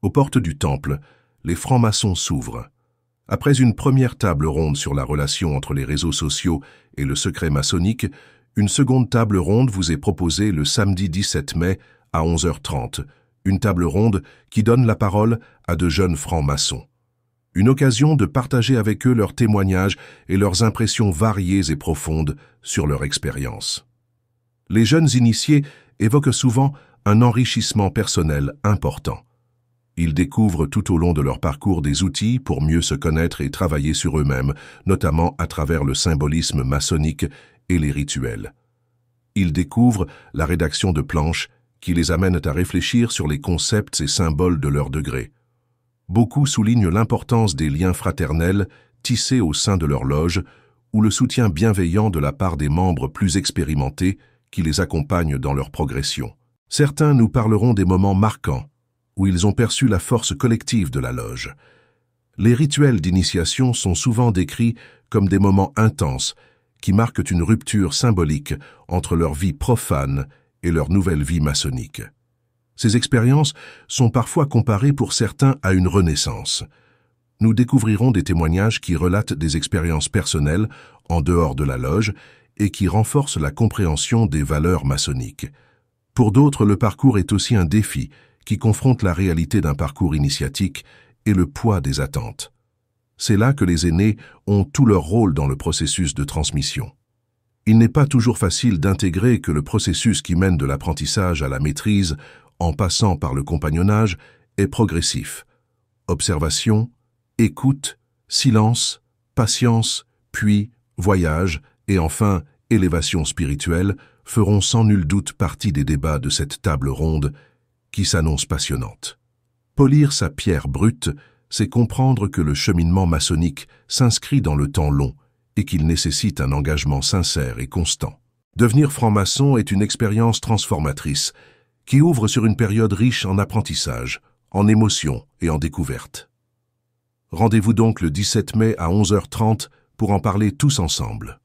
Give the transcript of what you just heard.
Aux portes du temple, les francs-maçons s'ouvrent. Après une première table ronde sur la relation entre les réseaux sociaux et le secret maçonnique, une seconde table ronde vous est proposée le samedi 17 mai à 11h30, une table ronde qui donne la parole à de jeunes francs-maçons. Une occasion de partager avec eux leurs témoignages et leurs impressions variées et profondes sur leur expérience. Les jeunes initiés évoquent souvent un enrichissement personnel important. Ils découvrent tout au long de leur parcours des outils pour mieux se connaître et travailler sur eux-mêmes, notamment à travers le symbolisme maçonnique et les rituels. Ils découvrent la rédaction de planches qui les amènent à réfléchir sur les concepts et symboles de leur degré. Beaucoup soulignent l'importance des liens fraternels tissés au sein de leur loge ou le soutien bienveillant de la part des membres plus expérimentés qui les accompagnent dans leur progression. Certains nous parleront des moments marquants où ils ont perçu la force collective de la loge. Les rituels d'initiation sont souvent décrits comme des moments intenses qui marquent une rupture symbolique entre leur vie profane et leur nouvelle vie maçonnique. Ces expériences sont parfois comparées pour certains à une renaissance. Nous découvrirons des témoignages qui relatent des expériences personnelles en dehors de la loge et qui renforcent la compréhension des valeurs maçonniques. Pour d'autres, le parcours est aussi un défi qui confronte la réalité d'un parcours initiatique et le poids des attentes. C'est là que les aînés ont tout leur rôle dans le processus de transmission. Il n'est pas toujours facile d'intégrer que le processus qui mène de l'apprentissage à la maîtrise, en passant par le compagnonnage, est progressif. Observation, écoute, silence, patience, puis voyage et enfin élévation spirituelle feront sans nul doute partie des débats de cette table ronde qui s'annonce passionnante. Polir sa pierre brute, c'est comprendre que le cheminement maçonnique s'inscrit dans le temps long et qu'il nécessite un engagement sincère et constant. Devenir franc-maçon est une expérience transformatrice qui ouvre sur une période riche en apprentissage, en émotions et en découvertes. Rendez-vous donc le 17 mai à 11h30 pour en parler tous ensemble.